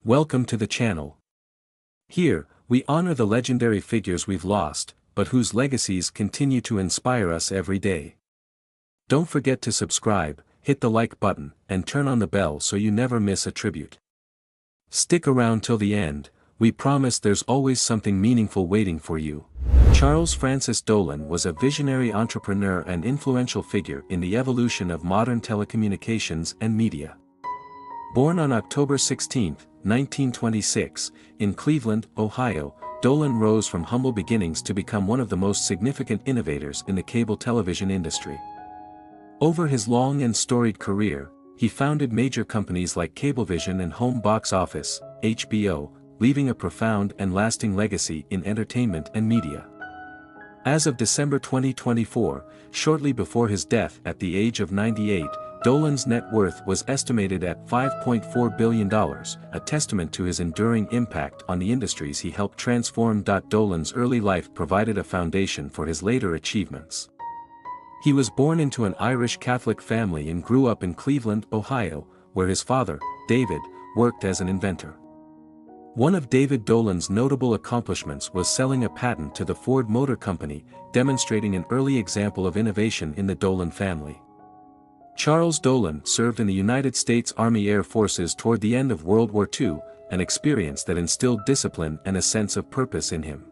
Welcome to the channel. Here, we honor the legendary figures we've lost, but whose legacies continue to inspire us every day. Don't forget to subscribe, hit the like button, and turn on the bell so you never miss a tribute. Stick around till the end, we promise there's always something meaningful waiting for you. Charles Francis Dolan was a visionary entrepreneur and influential figure in the evolution of modern telecommunications and media. Born on October 16, 1926, in Cleveland, Ohio, Dolan rose from humble beginnings to become one of the most significant innovators in the cable television industry. Over his long and storied career, he founded major companies like Cablevision and Home Box Office, HBO, leaving a profound and lasting legacy in entertainment and media. As of December 2024, shortly before his death at the age of 98, Dolan's net worth was estimated at $5.4 billion, a testament to his enduring impact on the industries he helped transform. Dolan's early life provided a foundation for his later achievements. He was born into an Irish Catholic family and grew up in Cleveland, Ohio, where his father, David, worked as an inventor. One of David Dolan's notable accomplishments was selling a patent to the Ford Motor Company, demonstrating an early example of innovation in the Dolan family. Charles Dolan served in the United States Army Air Forces toward the end of World War II, an experience that instilled discipline and a sense of purpose in him.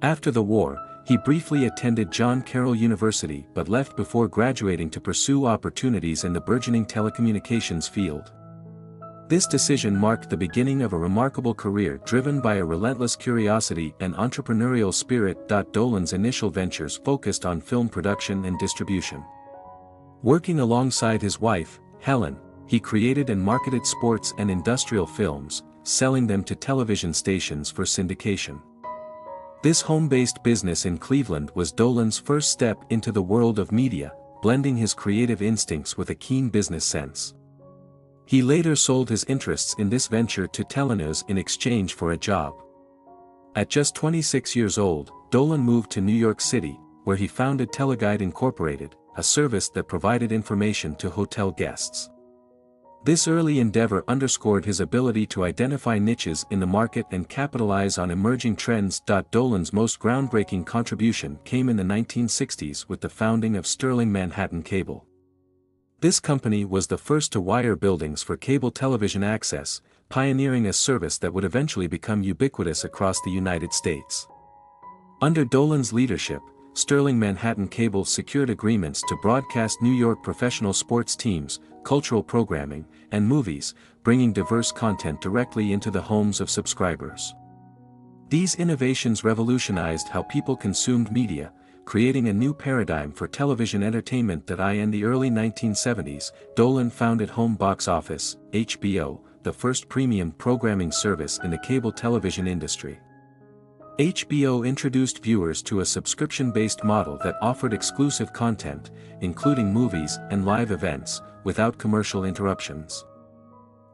After the war, he briefly attended John Carroll University but left before graduating to pursue opportunities in the burgeoning telecommunications field. This decision marked the beginning of a remarkable career driven by a relentless curiosity and entrepreneurial spirit. Dolan's initial ventures focused on film production and distribution. Working alongside his wife, Helen, he created and marketed sports and industrial films, selling them to television stations for syndication. This home-based business in Cleveland was Dolan's first step into the world of media, blending his creative instincts with a keen business sense. He later sold his interests in this venture to Telenews in exchange for a job. At just 26 years old, Dolan moved to New York City, where he founded Teleguide Incorporated, a service that provided information to hotel guests. This early endeavor underscored his ability to identify niches in the market and capitalize on emerging trends. Dolan's most groundbreaking contribution came in the 1960s with the founding of Sterling Manhattan Cable. This company was the first to wire buildings for cable television access, pioneering a service that would eventually become ubiquitous across the United States. Under Dolan's leadership, Sterling Manhattan Cable secured agreements to broadcast New York professional sports teams, cultural programming, and movies, bringing diverse content directly into the homes of subscribers. These innovations revolutionized how people consumed media, creating a new paradigm for television entertainment. In the early 1970s, Dolan founded Home Box Office, HBO, the first premium programming service in the cable television industry. HBO introduced viewers to a subscription-based model that offered exclusive content, including movies and live events, without commercial interruptions.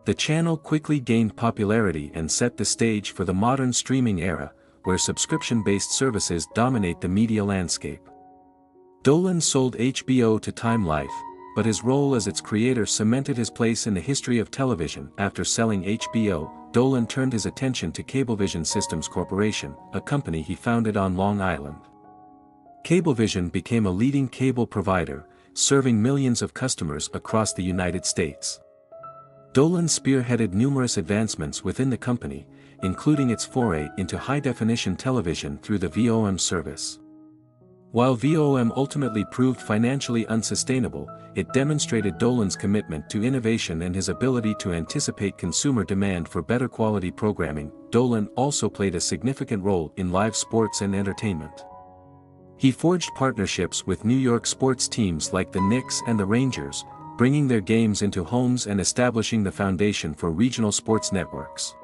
The channel quickly gained popularity and set the stage for the modern streaming era, where subscription-based services dominate the media landscape. Dolan sold HBO to Time Life, but his role as its creator cemented his place in the history of television. After selling HBO, Dolan turned his attention to Cablevision Systems Corporation, a company he founded on Long Island. Cablevision became a leading cable provider, serving millions of customers across the United States. Dolan spearheaded numerous advancements within the company, including its foray into high-definition television through the VOM service. While VOM ultimately proved financially unsustainable, it demonstrated Dolan's commitment to innovation and his ability to anticipate consumer demand for better quality programming. Dolan also played a significant role in live sports and entertainment. He forged partnerships with New York sports teams like the Knicks and the Rangers, bringing their games into homes and establishing the foundation for regional sports networks.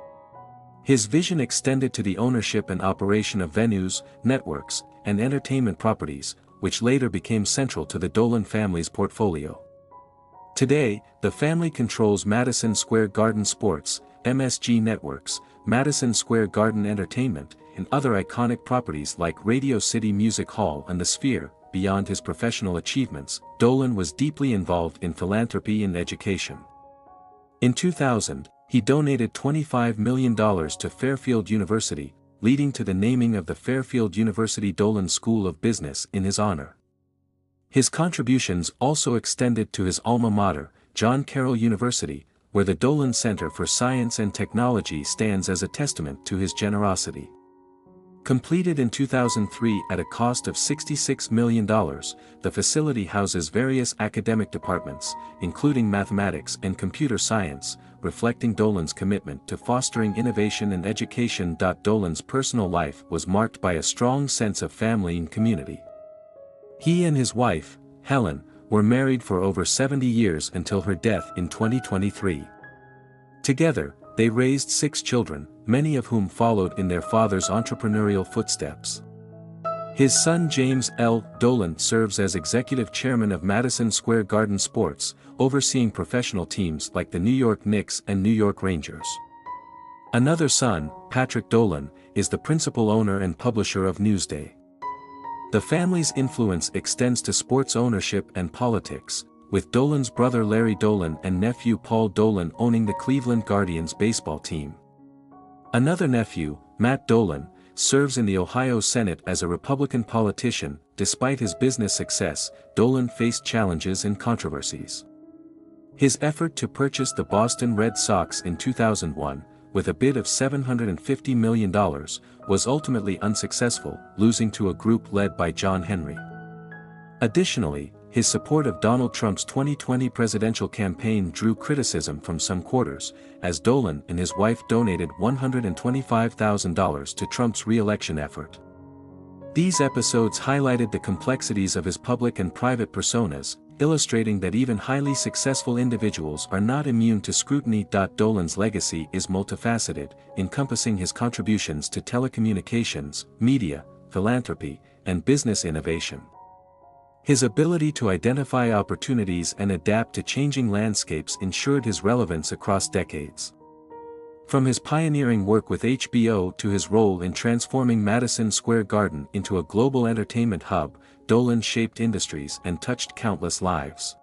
His vision extended to the ownership and operation of venues, networks, and entertainment properties, which later became central to the Dolan family's portfolio. Today, the family controls Madison Square Garden Sports, MSG Networks, Madison Square Garden Entertainment, and other iconic properties like Radio City Music Hall and The Sphere. Beyond his professional achievements, Dolan was deeply involved in philanthropy and education. In 2000, He donated $25 million to Fairfield University, leading to the naming of the Fairfield University Dolan School of Business in his honor. His contributions also extended to his alma mater, John Carroll University, where the Dolan Center for Science and Technology stands as a testament to his generosity. Completed in 2003 at a cost of $66 million, the facility houses various academic departments, including mathematics and computer science, reflecting Dolan's commitment to fostering innovation and education. Dolan's personal life was marked by a strong sense of family and community. He and his wife, Helen, were married for over 70 years until her death in 2023. Together, they raised 6 children, many of whom followed in their father's entrepreneurial footsteps. His son James L. Dolan serves as executive chairman of Madison Square Garden Sports, overseeing professional teams like the New York Knicks and New York Rangers. Another son, Patrick Dolan, is the principal owner and publisher of Newsday. The family's influence extends to sports ownership and politics, with Dolan's brother Larry Dolan and nephew Paul Dolan owning the Cleveland Guardians baseball team. Another nephew, Matt Dolan, serves in the Ohio Senate as a Republican politician. Despite his business success, Dolan faced challenges and controversies. His effort to purchase the Boston Red Sox in 2001, with a bid of $750 million, was ultimately unsuccessful, losing to a group led by John Henry. Additionally, his support of Donald Trump's 2020 presidential campaign drew criticism from some quarters, as Dolan and his wife donated $125,000 to Trump's re-election effort. These episodes highlighted the complexities of his public and private personas, illustrating that even highly successful individuals are not immune to scrutiny. Dolan's legacy is multifaceted, encompassing his contributions to telecommunications, media, philanthropy, and business innovation. His ability to identify opportunities and adapt to changing landscapes ensured his relevance across decades. From his pioneering work with HBO to his role in transforming Madison Square Garden into a global entertainment hub, Dolan shaped industries and touched countless lives.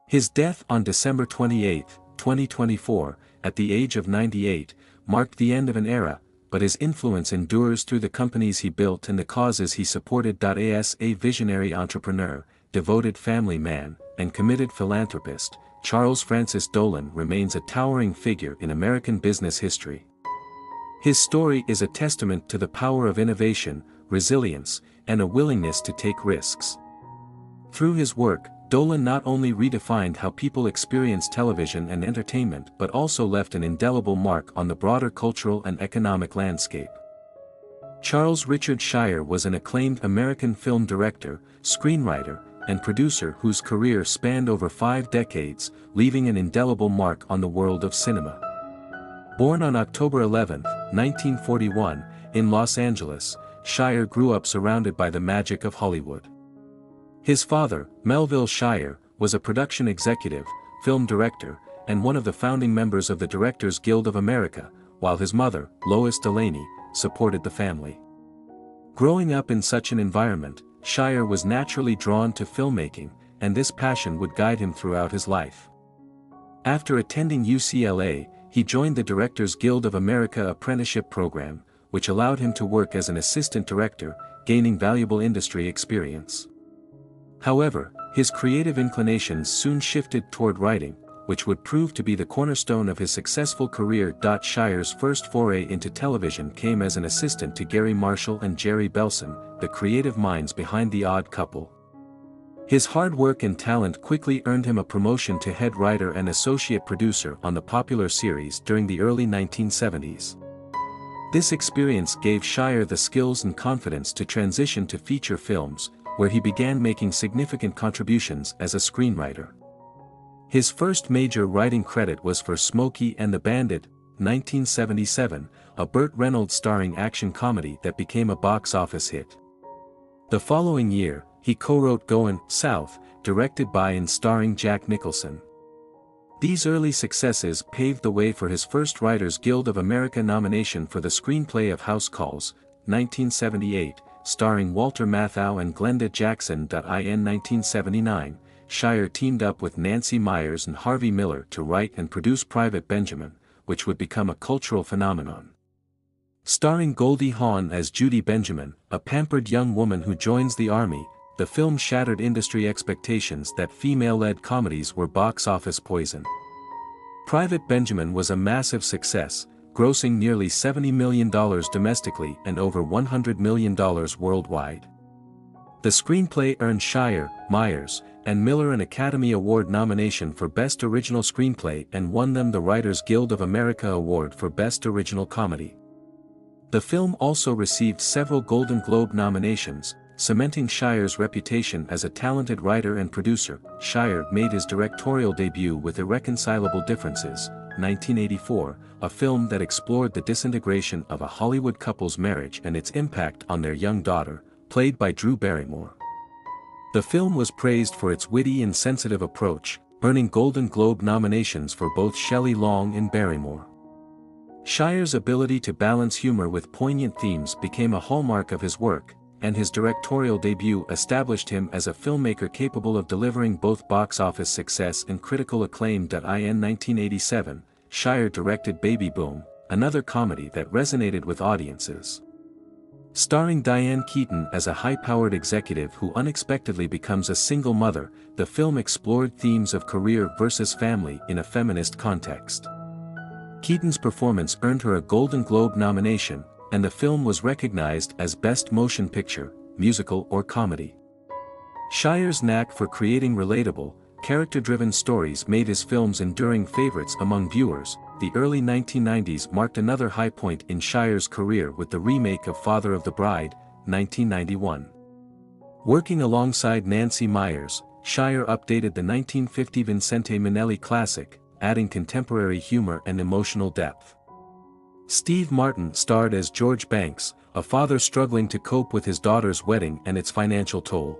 His death on December 28, 2024, at the age of 98, marked the end of an era, but his influence endures through the companies he built and the causes he supported. As a visionary entrepreneur, devoted family man, and committed philanthropist, Charles Francis Dolan remains a towering figure in American business history. His story is a testament to the power of innovation, resilience, and a willingness to take risks. Through his work, Dolan not only redefined how people experience television and entertainment but also left an indelible mark on the broader cultural and economic landscape. Charles Richard Shire was an acclaimed American film director, screenwriter, and producer whose career spanned over 5 decades, leaving an indelible mark on the world of cinema. Born on October 11, 1941, in Los Angeles, Shire grew up surrounded by the magic of Hollywood. His father, Melville Shire, was a production executive, film director, and one of the founding members of the Directors Guild of America, while his mother, Lois Delaney, supported the family. Growing up in such an environment, Shire was naturally drawn to filmmaking, and this passion would guide him throughout his life. After attending UCLA, he joined the Directors Guild of America apprenticeship program, which allowed him to work as an assistant director, gaining valuable industry experience. However, his creative inclinations soon shifted toward writing, which would prove to be the cornerstone of his successful career. Shire's first foray into television came as an assistant to Gary Marshall and Jerry Belson, the creative minds behind The Odd Couple. His hard work and talent quickly earned him a promotion to head writer and associate producer on the popular series during the early 1970s. This experience gave Shire the skills and confidence to transition to feature films, where he began making significant contributions as a screenwriter. His first major writing credit was for Smokey and the Bandit, 1977, a Burt Reynolds starring action comedy that became a box office hit. The following year, he co-wrote Goin' South, directed by and starring Jack Nicholson. These early successes paved the way for his first Writers Guild of America nomination for the screenplay of House Calls, 1978, starring Walter Matthau and Glenda Jackson. In 1979, Shire teamed up with Nancy Myers and Harvey Miller to write and produce Private Benjamin, which would become a cultural phenomenon. Starring Goldie Hawn as Judy Benjamin, a pampered young woman who joins the army, the film shattered industry expectations that female-led comedies were box office poison. Private Benjamin was a massive success, grossing nearly $70 million domestically and over $100 million worldwide. The screenplay earned Shire, Myers, and Miller an Academy Award nomination for Best Original Screenplay and won them the Writers Guild of America Award for Best Original Comedy. The film also received several Golden Globe nominations, cementing Shire's reputation as a talented writer and producer. Shire made his directorial debut with Irreconcilable Differences, 1984, a film that explored the disintegration of a Hollywood couple's marriage and its impact on their young daughter, played by Drew Barrymore. The film was praised for its witty and sensitive approach, earning Golden Globe nominations for both Shelley Long and Barrymore. Shire's ability to balance humor with poignant themes became a hallmark of his work, and his directorial debut established him as a filmmaker capable of delivering both box office success and critical acclaim. In 1987, Shire directed Baby Boom, another comedy that resonated with audiences. Starring Diane Keaton as a high-powered executive who unexpectedly becomes a single mother, the film explored themes of career versus family in a feminist context. Keaton's performance earned her a Golden Globe nomination, and the film was recognized as Best Motion Picture, Musical or Comedy. Shire's knack for creating relatable, character-driven stories made his films enduring favorites among viewers. The early 1990s marked another high point in Shire's career with the remake of Father of the Bride, 1991. Working alongside Nancy Meyers, Shire updated the 1950 Vincente Minnelli classic, adding contemporary humor and emotional depth. Steve Martin starred as George Banks, a father struggling to cope with his daughter's wedding and its financial toll.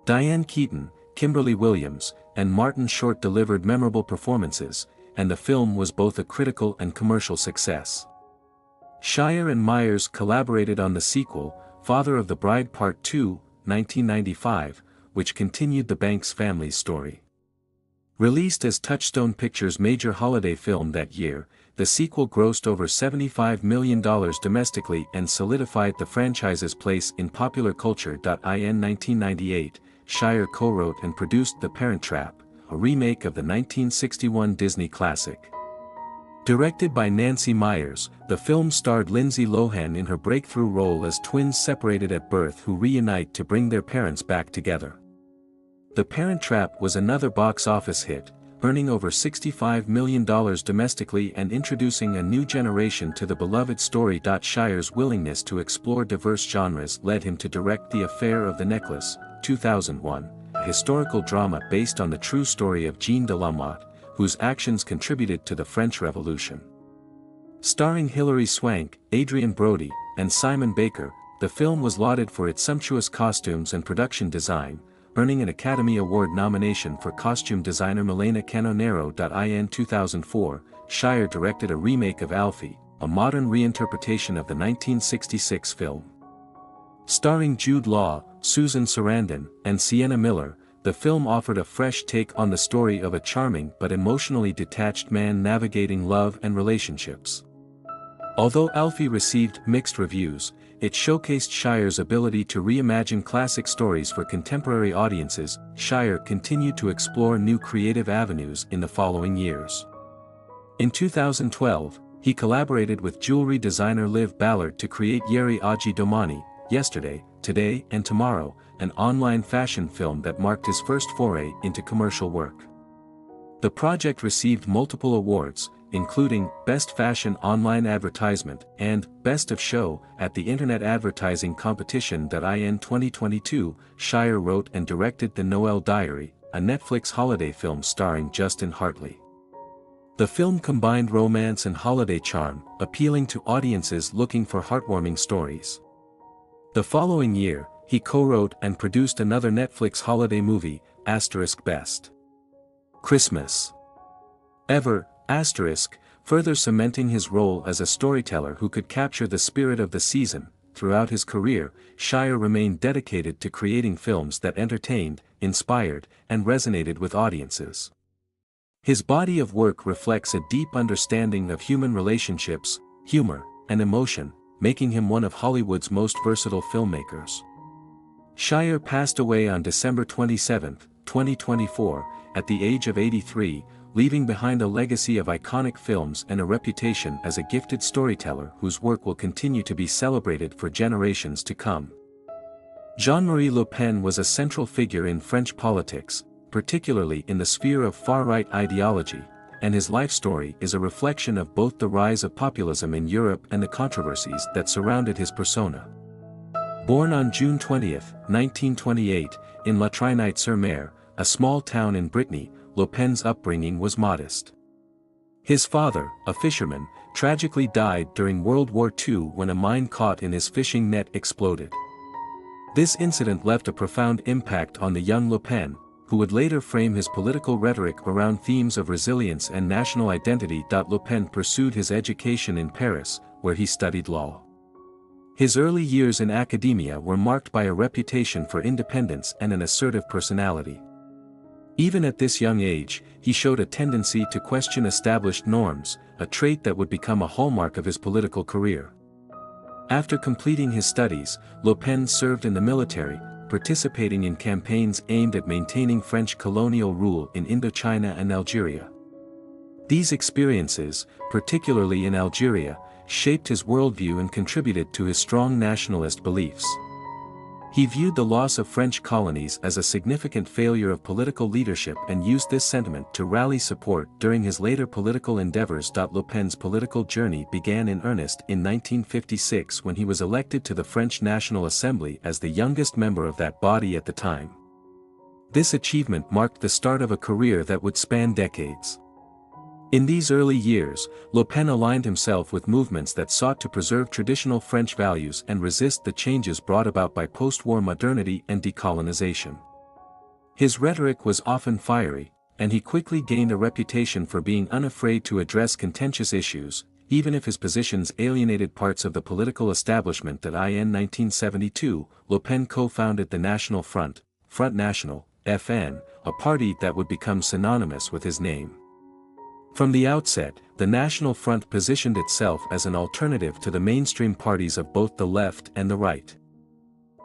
Diane Keaton, Kimberly Williams, and Martin Short delivered memorable performances, and the film was both a critical and commercial success. Shire and Myers collaborated on the sequel, Father of the Bride Part 2, 1995, which continued the Banks family's story. Released as Touchstone Pictures' major holiday film that year, the sequel grossed over $75 million domestically and solidified the franchise's place in popular culture. In 1998, Shire co-wrote and produced The Parent Trap, a remake of the 1961 Disney classic. Directed by Nancy Meyers, the film starred Lindsay Lohan in her breakthrough role as twins separated at birth who reunite to bring their parents back together. The Parent Trap was another box office hit, earning over $65 million domestically and introducing a new generation to the beloved story. Shire's willingness to explore diverse genres led him to direct The Affair of the Necklace, 2001, a historical drama based on the true story of Jean de la Motte, whose actions contributed to the French Revolution. Starring Hilary Swank, Adrian Brody, and Simon Baker, the film was lauded for its sumptuous costumes and production design, earning an Academy Award nomination for costume designer Milena Canonero. In 2004, Shire directed a remake of Alfie, a modern reinterpretation of the 1966 film. Starring Jude Law, Susan Sarandon, and Sienna Miller, the film offered a fresh take on the story of a charming but emotionally detached man navigating love and relationships. Although Alfie received mixed reviews, it showcased Shire's ability to reimagine classic stories for contemporary audiences. Shire continued to explore new creative avenues in the following years. In 2012, he collaborated with jewelry designer Liv Ballard to create Yeri Aji Domani, Yesterday, Today and Tomorrow, an online fashion film that marked his first foray into commercial work. The project received multiple awards, including Best Fashion Online Advertisement and Best of Show at the Internet Advertising Competition. In 2022, Shire wrote and directed The Noel Diary, a Netflix holiday film starring Justin Hartley. The film combined romance and holiday charm, appealing to audiences looking for heartwarming stories. The following year, he co-wrote and produced another Netflix holiday movie, *Best Christmas Ever*, further cementing his role as a storyteller who could capture the spirit of the season. Throughout his career, Shire remained dedicated to creating films that entertained, inspired, and resonated with audiences. His body of work reflects a deep understanding of human relationships, humor, and emotion, making him one of Hollywood's most versatile filmmakers. Shire passed away on December 27, 2024, at the age of 83, leaving behind a legacy of iconic films and a reputation as a gifted storyteller whose work will continue to be celebrated for generations to come. Jean-Marie Le Pen was a central figure in French politics, particularly in the sphere of far-right ideology, and his life story is a reflection of both the rise of populism in Europe and the controversies that surrounded his persona. Born on June 20, 1928, in La Saitnightt-sur-Mer, a small town in Brittany, Le Pen's upbringing was modest. His father, a fisherman, tragically died during World War II when a mine caught in his fishing net exploded. This incident left a profound impact on the young Le Pen, who would later frame his political rhetoric around themes of resilience and national identity. Le Pen pursued his education in Paris, where he studied law. His early years in academia were marked by a reputation for independence and an assertive personality. Even at this young age, he showed a tendency to question established norms, a trait that would become a hallmark of his political career. After completing his studies, Le Pen served in the military, participating in campaigns aimed at maintaining French colonial rule in Indochina and Algeria. These experiences, particularly in Algeria, shaped his worldview and contributed to his strong nationalist beliefs. He viewed the loss of French colonies as a significant failure of political leadership and used this sentiment to rally support during his later political endeavors. Le Pen's political journey began in earnest in 1956 when he was elected to the French National Assembly as the youngest member of that body at the time. This achievement marked the start of a career that would span decades. In these early years, Le Pen aligned himself with movements that sought to preserve traditional French values and resist the changes brought about by post-war modernity and decolonization. His rhetoric was often fiery, and he quickly gained a reputation for being unafraid to address contentious issues, even if his positions alienated parts of the political establishment. In 1972, Le Pen co-founded the National Front, Front National, FN, a party that would become synonymous with his name. From the outset, the National Front positioned itself as an alternative to the mainstream parties of both the left and the right.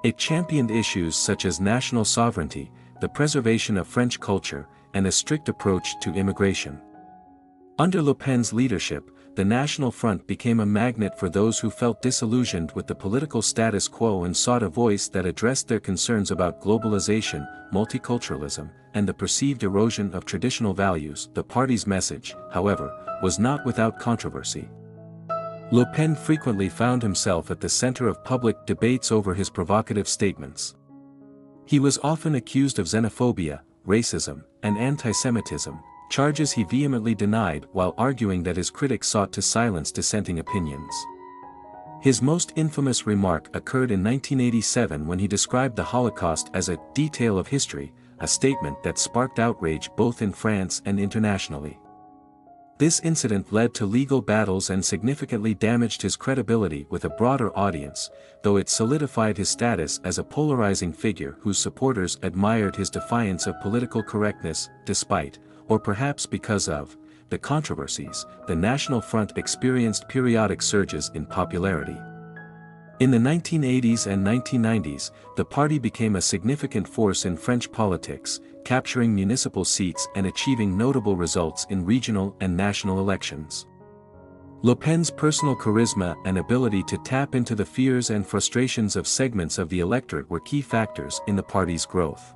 It championed issues such as national sovereignty, the preservation of French culture, and a strict approach to immigration. Under Le Pen's leadership, the National Front became a magnet for those who felt disillusioned with the political status quo and sought a voice that addressed their concerns about globalization, multiculturalism, and the perceived erosion of traditional values. The party's message, however, was not without controversy. Le Pen frequently found himself at the center of public debates over his provocative statements. He was often accused of xenophobia, racism, and anti-Semitism, charges he vehemently denied while arguing that his critics sought to silence dissenting opinions. His most infamous remark occurred in 1987 when he described the Holocaust as a detail of history, a statement that sparked outrage both in France and internationally. This incident led to legal battles and significantly damaged his credibility with a broader audience, though it solidified his status as a polarizing figure whose supporters admired his defiance of political correctness. Despite, or perhaps because of, the controversies, the National Front experienced periodic surges in popularity. In the 1980s and 1990s, the party became a significant force in French politics, capturing municipal seats and achieving notable results in regional and national elections. Le Pen's personal charisma and ability to tap into the fears and frustrations of segments of the electorate were key factors in the party's growth.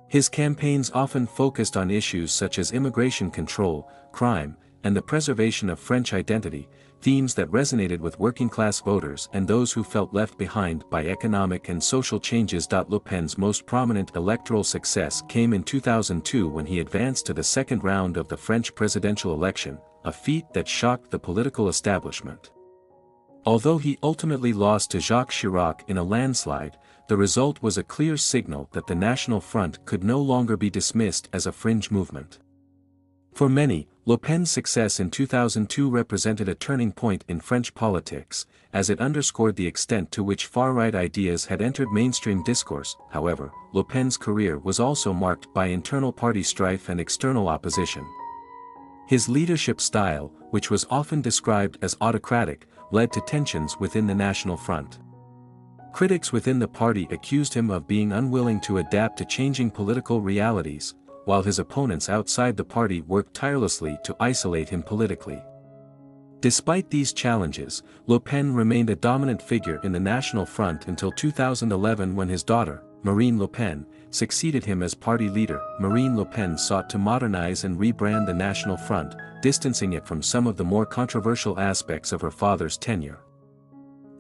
His campaigns often focused on issues such as immigration control, crime, and the preservation of French identity, themes that resonated with working-class voters and those who felt left behind by economic and social changes. Le Pen's most prominent electoral success came in 2002 when he advanced to the second round of the French presidential election, a feat that shocked the political establishment. Although he ultimately lost to Jacques Chirac in a landslide, the result was a clear signal that the National Front could no longer be dismissed as a fringe movement. For many, Le Pen's success in 2002 represented a turning point in French politics, as it underscored the extent to which far-right ideas had entered mainstream discourse. However, Le Pen's career was also marked by internal party strife and external opposition. His leadership style, which was often described as autocratic, led to tensions within the National Front. Critics within the party accused him of being unwilling to adapt to changing political realities, while his opponents outside the party worked tirelessly to isolate him politically. Despite these challenges, Le Pen remained a dominant figure in the National Front until 2011 when his daughter, Marine Le Pen, succeeded him as party leader. Marine Le Pen sought to modernize and rebrand the National Front, distancing it from some of the more controversial aspects of her father's tenure.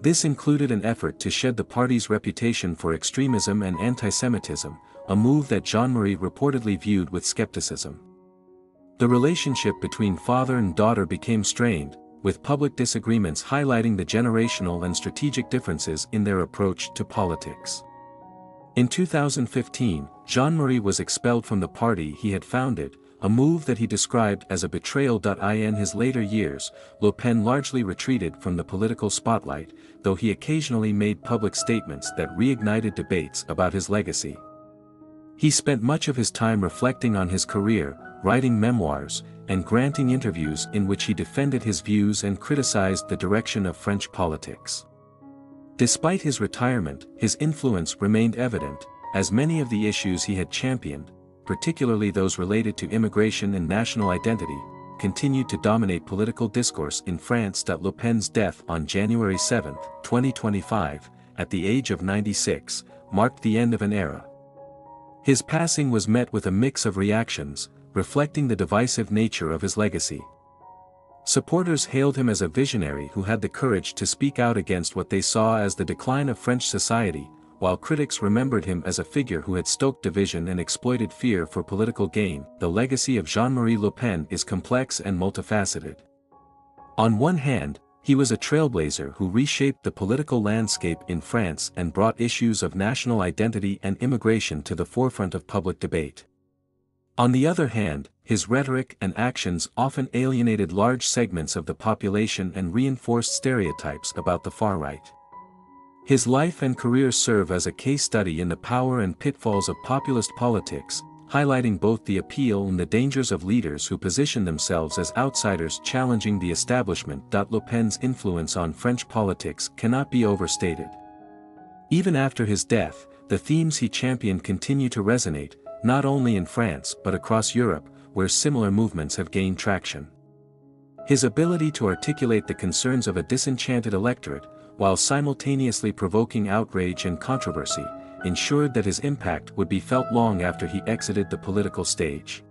This included an effort to shed the party's reputation for extremism and anti-Semitism, a move that Jean-Marie reportedly viewed with skepticism. The relationship between father and daughter became strained, with public disagreements highlighting the generational and strategic differences in their approach to politics. In 2015, Jean-Marie was expelled from the party he had founded, a move that he described as a betrayal. In his later years, Le Pen largely retreated from the political spotlight, though he occasionally made public statements that reignited debates about his legacy. He spent much of his time reflecting on his career, writing memoirs, and granting interviews in which he defended his views and criticized the direction of French politics. Despite his retirement, his influence remained evident, as many of the issues he had championed, particularly those related to immigration and national identity, continued to dominate political discourse in France. Le Pen's death on January 7, 2025, at the age of 96, marked the end of an era. His passing was met with a mix of reactions, reflecting the divisive nature of his legacy. Supporters hailed him as a visionary who had the courage to speak out against what they saw as the decline of French society, while critics remembered him as a figure who had stoked division and exploited fear for political gain. The legacy of Jean-Marie Le Pen is complex and multifaceted. On one hand, he was a trailblazer who reshaped the political landscape in France and brought issues of national identity and immigration to the forefront of public debate. On the other hand, his rhetoric and actions often alienated large segments of the population and reinforced stereotypes about the far right. His life and career serve as a case study in the power and pitfalls of populist politics, highlighting both the appeal and the dangers of leaders who position themselves as outsiders challenging the establishment. Le Pen's influence on French politics cannot be overstated. Even after his death, the themes he championed continue to resonate, not only in France but across Europe, where similar movements have gained traction. His ability to articulate the concerns of a disenchanted electorate, while simultaneously provoking outrage and controversy, ensured that his impact would be felt long after he exited the political stage.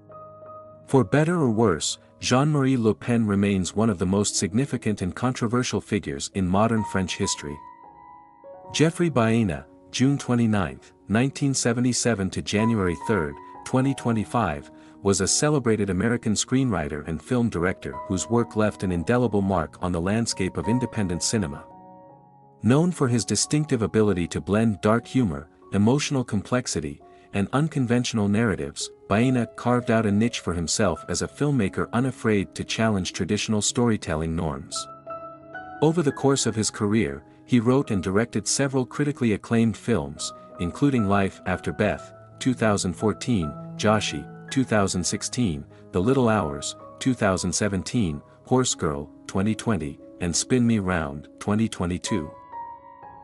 For better or worse, Jean-Marie Le Pen remains one of the most significant and controversial figures in modern French history. Geoffrey Baena, June 29, 1977 to January 3, 2025, was a celebrated American screenwriter and film director whose work left an indelible mark on the landscape of independent cinema. Known for his distinctive ability to blend dark humor, emotional complexity, and unconventional narratives, Baena carved out a niche for himself as a filmmaker unafraid to challenge traditional storytelling norms. Over the course of his career, he wrote and directed several critically acclaimed films, including Life After Beth, 2014, Joshi, 2016, The Little Hours, 2017, Horse Girl, 2020, and Spin Me Round, 2022.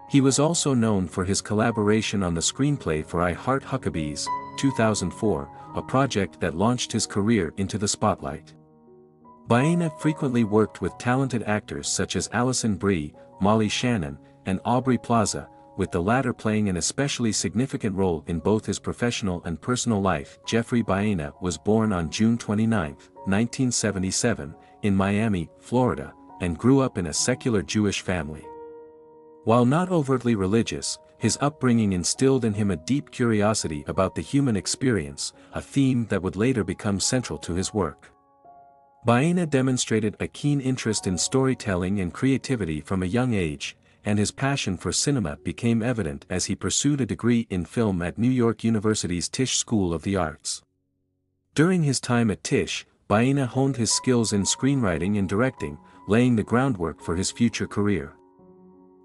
He was also known for his collaboration on the screenplay for I Heart Huckabees, 2004, a project that launched his career into the spotlight. Baena frequently worked with talented actors such as Alison Brie, Molly Shannon, and Aubrey Plaza, with the latter playing an especially significant role in both his professional and personal life. Geoffrey Baena was born on June 29, 1977, in Miami, Florida, and grew up in a secular Jewish family. While not overtly religious, his upbringing instilled in him a deep curiosity about the human experience, a theme that would later become central to his work. Baena demonstrated a keen interest in storytelling and creativity from a young age, and his passion for cinema became evident as he pursued a degree in film at New York University's Tisch School of the Arts. During his time at Tisch, Baena honed his skills in screenwriting and directing, laying the groundwork for his future career.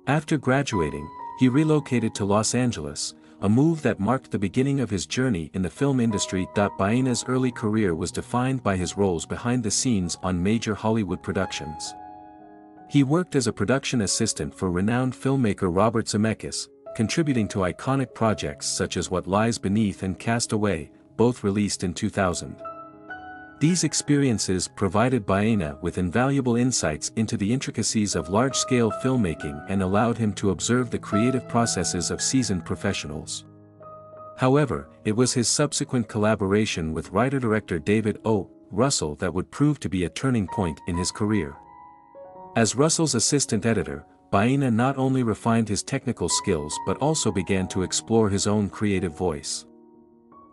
After graduating, he relocated to Los Angeles, a move that marked the beginning of his journey in the film industry. Baena's early career was defined by his roles behind the scenes on major Hollywood productions. He worked as a production assistant for renowned filmmaker Robert Zemeckis, contributing to iconic projects such as What Lies Beneath and Cast Away, both released in 2000. These experiences provided Baena with invaluable insights into the intricacies of large-scale filmmaking and allowed him to observe the creative processes of seasoned professionals. However, it was his subsequent collaboration with writer-director David O. Russell that would prove to be a turning point in his career. As Russell's assistant editor, Baena not only refined his technical skills but also began to explore his own creative voice.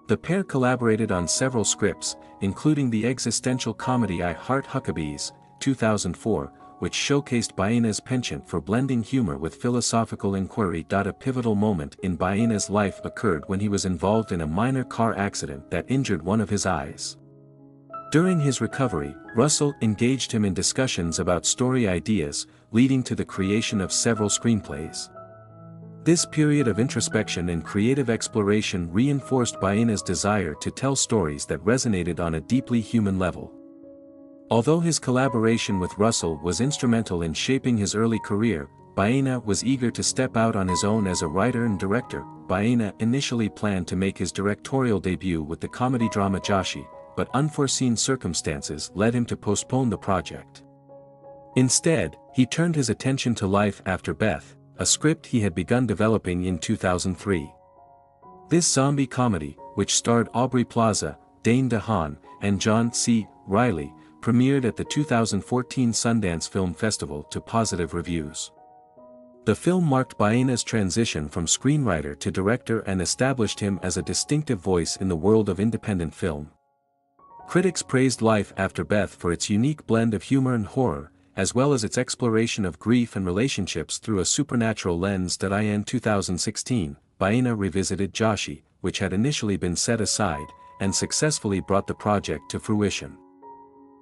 The pair collaborated on several scripts, including the existential comedy I Heart Huckabees, 2004, which showcased Baena's penchant for blending humor with philosophical inquiry. A pivotal moment in Baena's life occurred when he was involved in a minor car accident that injured one of his eyes. During his recovery, Russell engaged him in discussions about story ideas, leading to the creation of several screenplays. This period of introspection and creative exploration reinforced Baena's desire to tell stories that resonated on a deeply human level. Although his collaboration with Russell was instrumental in shaping his early career, Baena was eager to step out on his own as a writer and director. Baena initially planned to make his directorial debut with the comedy drama Joshi, but unforeseen circumstances led him to postpone the project. Instead, he turned his attention to Life After Beth, a script he had begun developing in 2003. This zombie comedy, which starred Aubrey Plaza, Dane DeHaan, and John C. Reilly, premiered at the 2014 Sundance Film Festival to positive reviews. The film marked Baena's transition from screenwriter to director and established him as a distinctive voice in the world of independent film. Critics praised Life After Beth for its unique blend of humor and horror, as well as its exploration of grief and relationships through a supernatural lens. In 2016, Baena revisited Joshi, which had initially been set aside, and successfully brought the project to fruition.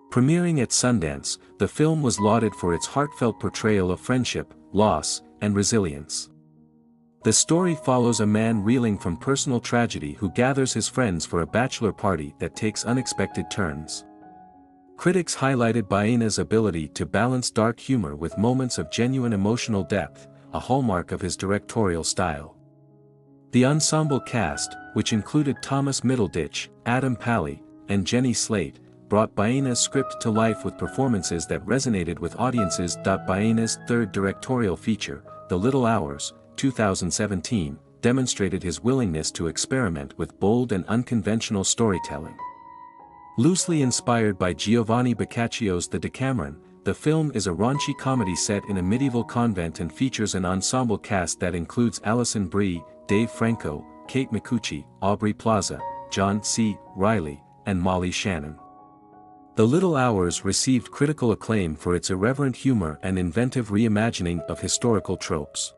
Premiering at Sundance, the film was lauded for its heartfelt portrayal of friendship, loss, and resilience. The story follows a man reeling from personal tragedy who gathers his friends for a bachelor party that takes unexpected turns. Critics highlighted Baena's ability to balance dark humor with moments of genuine emotional depth, a hallmark of his directorial style. The ensemble cast, which included Thomas Middleditch, Adam Pally, and Jenny Slate, brought Baena's script to life with performances that resonated with audiences. Baena's third directorial feature, The Little Hours, 2017, demonstrated his willingness to experiment with bold and unconventional storytelling. Loosely inspired by Giovanni Boccaccio's The Decameron, the film is a raunchy comedy set in a medieval convent and features an ensemble cast that includes Alison Brie, Dave Franco, Kate Micucci, Aubrey Plaza, John C. Reilly, and Molly Shannon. The Little Hours received critical acclaim for its irreverent humor and inventive reimagining of historical tropes.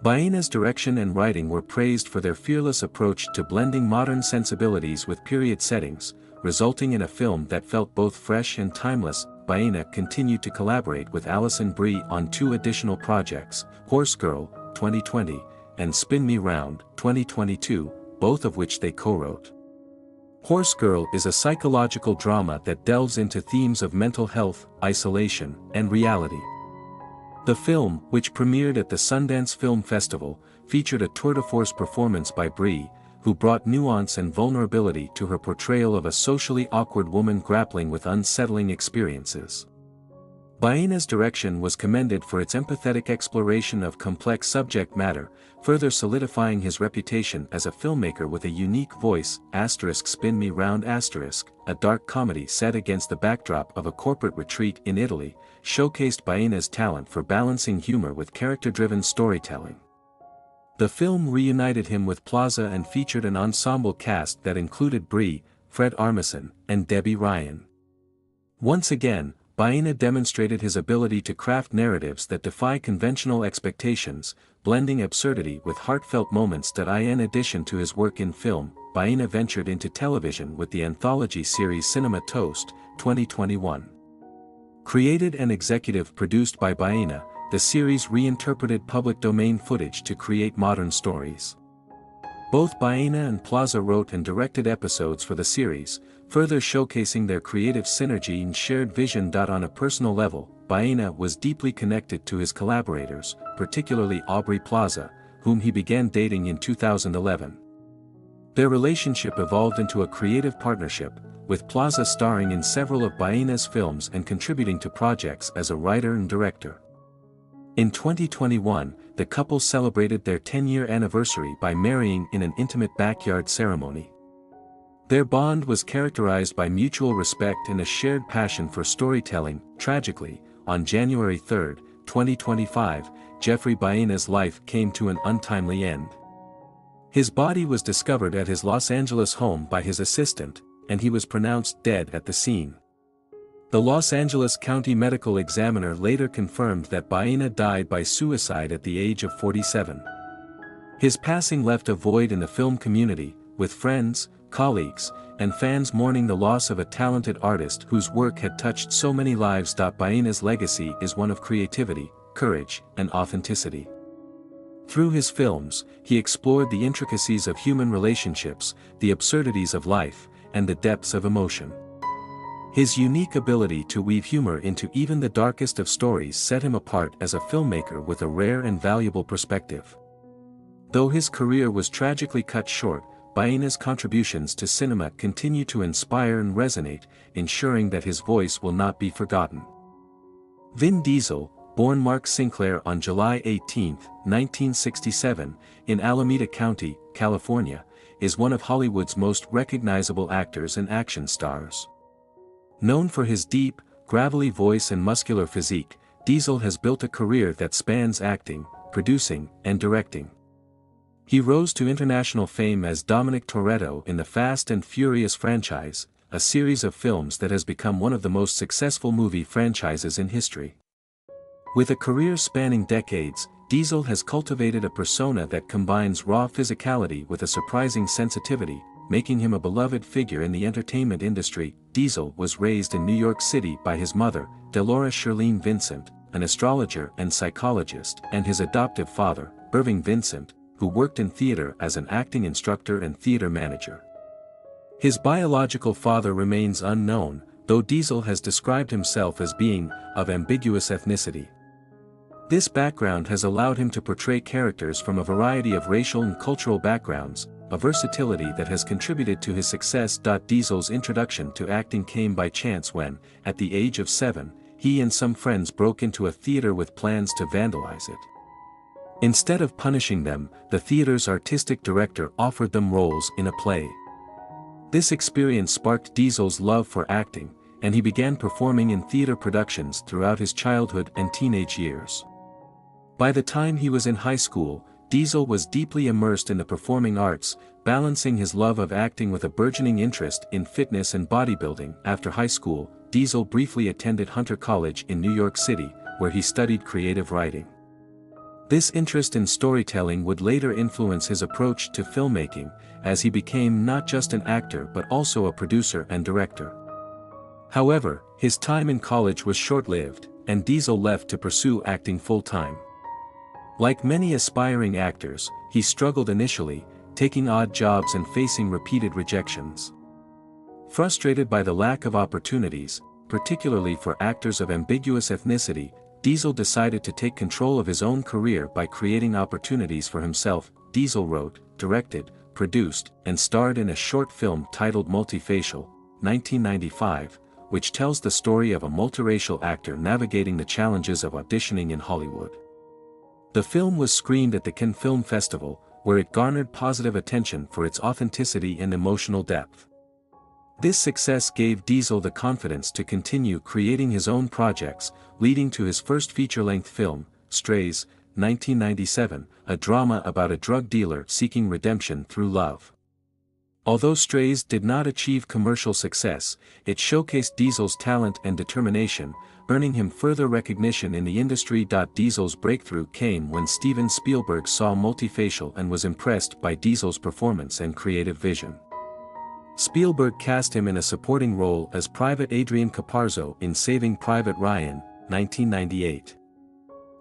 Baena's direction and writing were praised for their fearless approach to blending modern sensibilities with period settings, resulting in a film that felt both fresh and timeless. Baena continued to collaborate with Alison Brie on two additional projects, Horse Girl, 2020, and Spin Me Round, 2022, both of which they co-wrote. Horse Girl is a psychological drama that delves into themes of mental health, isolation, and reality. The film, which premiered at the Sundance Film Festival, featured a tour-de-force performance by Brie, who brought nuance and vulnerability to her portrayal of a socially awkward woman grappling with unsettling experiences. Baena's direction was commended for its empathetic exploration of complex subject matter, further solidifying his reputation as a filmmaker with a unique voice. Spin Me Round *, a dark comedy set against the backdrop of a corporate retreat in Italy, showcased Baena's talent for balancing humor with character-driven storytelling. The film reunited him with Plaza and featured an ensemble cast that included Brie, Fred Armisen, and Debbie Ryan. Once again, Baena demonstrated his ability to craft narratives that defy conventional expectations, blending absurdity with heartfelt moments. In addition to his work in film, Baena ventured into television with the anthology series Cinema Toast, 2021. Created and executive produced by Baena, the series reinterpreted public domain footage to create modern stories. Both Baena and Plaza wrote and directed episodes for the series, further showcasing their creative synergy and shared vision. On a personal level, Baena was deeply connected to his collaborators, particularly Aubrey Plaza, whom he began dating in 2011. Their relationship evolved into a creative partnership, with Plaza starring in several of Baena's films and contributing to projects as a writer and director. In 2021, the couple celebrated their 10-year anniversary by marrying in an intimate backyard ceremony. Their bond was characterized by mutual respect and a shared passion for storytelling. Tragically, on January 3, 2025, Jeffrey Baena's life came to an untimely end. His body was discovered at his Los Angeles home by his assistant, and he was pronounced dead at the scene. The Los Angeles County Medical Examiner later confirmed that Baena died by suicide at the age of 47. His passing left a void in the film community, with friends, colleagues, and fans mourning the loss of a talented artist whose work had touched so many lives. Baena's legacy is one of creativity, courage, and authenticity. Through his films, he explored the intricacies of human relationships, the absurdities of life, and the depths of emotion. His unique ability to weave humor into even the darkest of stories set him apart as a filmmaker with a rare and valuable perspective. Though his career was tragically cut short, Baena's contributions to cinema continue to inspire and resonate, ensuring that his voice will not be forgotten. Vin Diesel, born Mark Sinclair on July 18, 1967, in Alameda County, California, is one of Hollywood's most recognizable actors and action stars. Known for his deep, gravelly voice and muscular physique, Diesel has built a career that spans acting, producing, and directing. He rose to international fame as Dominic Toretto in the Fast and Furious franchise, a series of films that has become one of the most successful movie franchises in history. With a career spanning decades, Diesel has cultivated a persona that combines raw physicality with a surprising sensitivity, making him a beloved figure in the entertainment industry. Diesel was raised in New York City by his mother, Delora Shirlene Vincent, an astrologer and psychologist, and his adoptive father, Irving Vincent, who worked in theater as an acting instructor and theater manager. His biological father remains unknown, though Diesel has described himself as being of ambiguous ethnicity. This background has allowed him to portray characters from a variety of racial and cultural backgrounds, a versatility that has contributed to his success. Diesel's introduction to acting came by chance when, at the age of 7, he and some friends broke into a theater with plans to vandalize it. Instead of punishing them, the theater's artistic director offered them roles in a play. This experience sparked Diesel's love for acting, and he began performing in theater productions throughout his childhood and teenage years. By the time he was in high school, Diesel was deeply immersed in the performing arts, balancing his love of acting with a burgeoning interest in fitness and bodybuilding. After high school, Diesel briefly attended Hunter College in New York City, where he studied creative writing. This interest in storytelling would later influence his approach to filmmaking, as he became not just an actor but also a producer and director. However, his time in college was short-lived, and Diesel left to pursue acting full-time. Like many aspiring actors, he struggled initially, taking odd jobs and facing repeated rejections. Frustrated by the lack of opportunities, particularly for actors of ambiguous ethnicity, Diesel decided to take control of his own career by creating opportunities for himself. Diesel wrote, directed, produced, and starred in a short film titled Multifacial, 1995, which tells the story of a multiracial actor navigating the challenges of auditioning in Hollywood. The film was screened at the Cannes Film Festival, where it garnered positive attention for its authenticity and emotional depth. This success gave Diesel the confidence to continue creating his own projects, leading to his first feature-length film, Strays, 1997, a drama about a drug dealer seeking redemption through love. Although Strays did not achieve commercial success, it showcased Diesel's talent and determination, earning him further recognition in the industry. Diesel's breakthrough came when Steven Spielberg saw Multifacial and was impressed by Diesel's performance and creative vision. Spielberg cast him in a supporting role as Private Adrian Caparzo in Saving Private Ryan, 1998.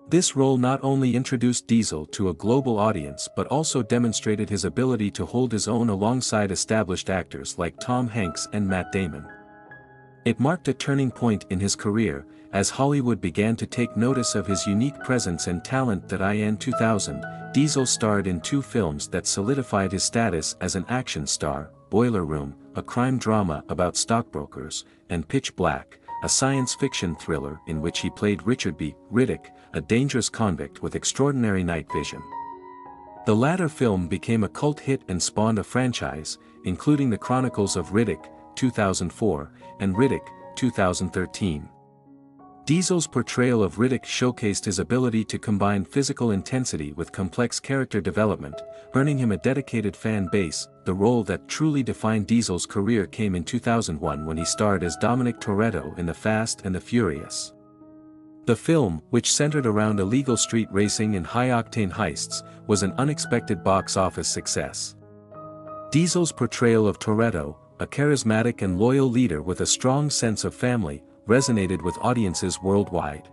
This role not only introduced Diesel to a global audience but also demonstrated his ability to hold his own alongside established actors like Tom Hanks and Matt Damon. It marked a turning point in his career, as Hollywood began to take notice of his unique presence and talent. In 2000, Diesel starred in 2 films that solidified his status as an action star: Boiler Room, a crime drama about stockbrokers, and Pitch Black, a science fiction thriller in which he played Richard B. Riddick, a dangerous convict with extraordinary night vision. The latter film became a cult hit and spawned a franchise, including The Chronicles of Riddick, 2004, and Riddick, 2013. Diesel's portrayal of Riddick showcased his ability to combine physical intensity with complex character development, earning him a dedicated fan base. The role that truly defined Diesel's career came in 2001 when he starred as Dominic Toretto in The Fast and the Furious. The film, which centered around illegal street racing and high-octane heists, was an unexpected box office success. Diesel's portrayal of Toretto, a charismatic and loyal leader with a strong sense of family, resonated with audiences worldwide.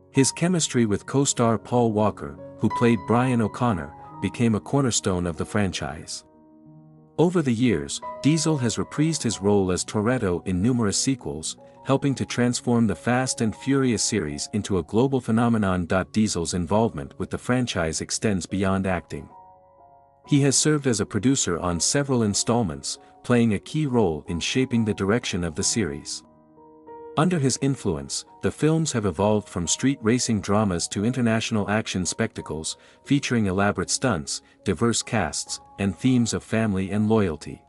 His chemistry with co-star Paul Walker, who played Brian O'Connor, became a cornerstone of the franchise. Over the years, Diesel has reprised his role as Toretto in numerous sequels, helping to transform the Fast and Furious series into a global phenomenon. Diesel's involvement with the franchise extends beyond acting. He has served as a producer on several installments, playing a key role in shaping the direction of the series. Under his influence, the films have evolved from street racing dramas to international action spectacles, featuring elaborate stunts, diverse casts, and themes of family and loyalty.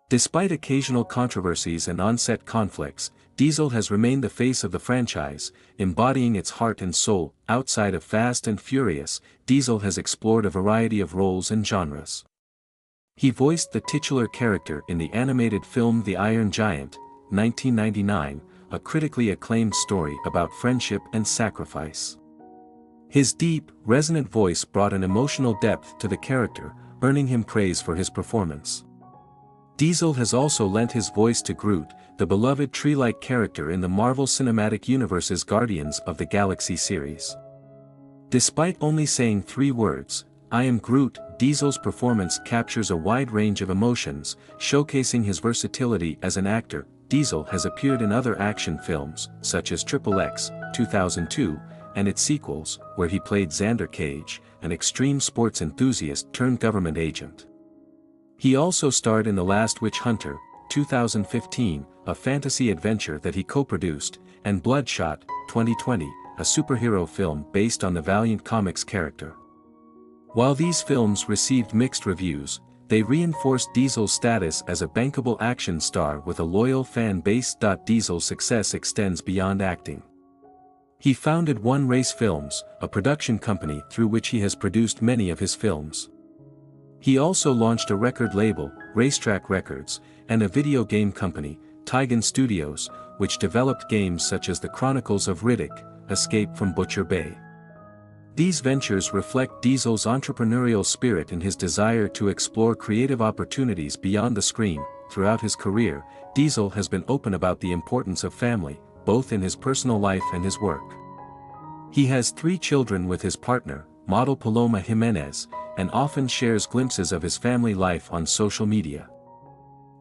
Despite occasional controversies and on-set conflicts, Diesel has remained the face of the franchise, embodying its heart and soul. Outside of Fast and Furious, Diesel has explored a variety of roles and genres. He voiced the titular character in the animated film The Iron Giant, 1999, a critically acclaimed story about friendship and sacrifice. His deep, resonant voice brought an emotional depth to the character, earning him praise for his performance. Diesel has also lent his voice to Groot, the beloved tree-like character in the Marvel Cinematic Universe's Guardians of the Galaxy series. Despite only saying 3 words, "I am Groot," Diesel's performance captures a wide range of emotions, showcasing his versatility as an actor. Diesel has appeared in other action films, such as XXX, 2002, and its sequels, where he played Xander Cage, an extreme sports enthusiast turned government agent. He also starred in The Last Witch Hunter, 2015, a fantasy adventure that he co-produced, and Bloodshot, 2020, a superhero film based on the Valiant Comics character. While these films received mixed reviews, they reinforced Diesel's status as a bankable action star with a loyal fan base. Diesel's success extends beyond acting. He founded One Race Films, a production company through which he has produced many of his films. He also launched a record label, Racetrack Records, and a video game company, Tigan Studios, which developed games such as The Chronicles of Riddick, Escape from Butcher Bay. These ventures reflect Diesel's entrepreneurial spirit and his desire to explore creative opportunities beyond the screen. Throughout his career, Diesel has been open about the importance of family, both in his personal life and his work. He has 3 children with his partner, model Paloma Jimenez, and often shares glimpses of his family life on social media.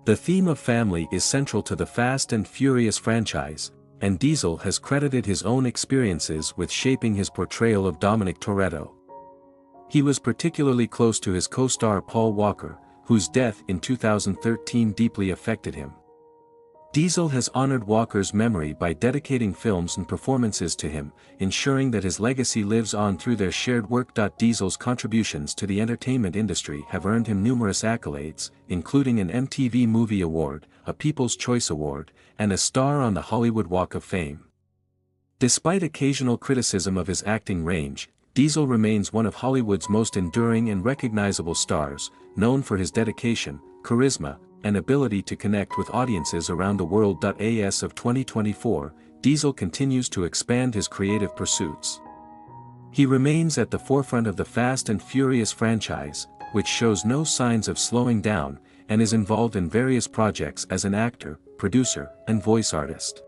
The theme of family is central to the Fast and Furious franchise, and Diesel has credited his own experiences with shaping his portrayal of Dominic Toretto. He was particularly close to his co-star Paul Walker, whose death in 2013 deeply affected him. Diesel has honored Walker's memory by dedicating films and performances to him, ensuring that his legacy lives on through their shared work. Diesel's contributions to the entertainment industry have earned him numerous accolades, including an MTV Movie Award, a People's Choice Award, and a star on the Hollywood Walk of Fame. Despite occasional criticism of his acting range, Diesel remains one of Hollywood's most enduring and recognizable stars, known for his dedication, charisma, and ability to connect with audiences around the world. As of 2024, Diesel continues to expand his creative pursuits. He remains at the forefront of the Fast and Furious franchise, which shows no signs of slowing down, and is involved in various projects as an actor, producer, and voice artist.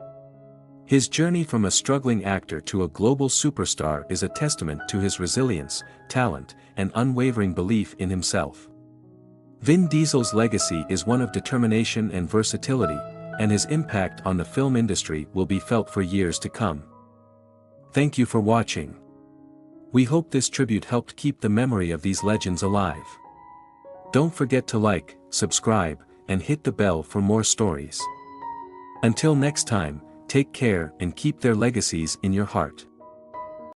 His journey from a struggling actor to a global superstar is a testament to his resilience, talent, and unwavering belief in himself. Vin Diesel's legacy is one of determination and versatility, and his impact on the film industry will be felt for years to come. Thank you for watching. We hope this tribute helped keep the memory of these legends alive. Don't forget to like, subscribe, and hit the bell for more stories. Until next time, take care and keep their legacies in your heart.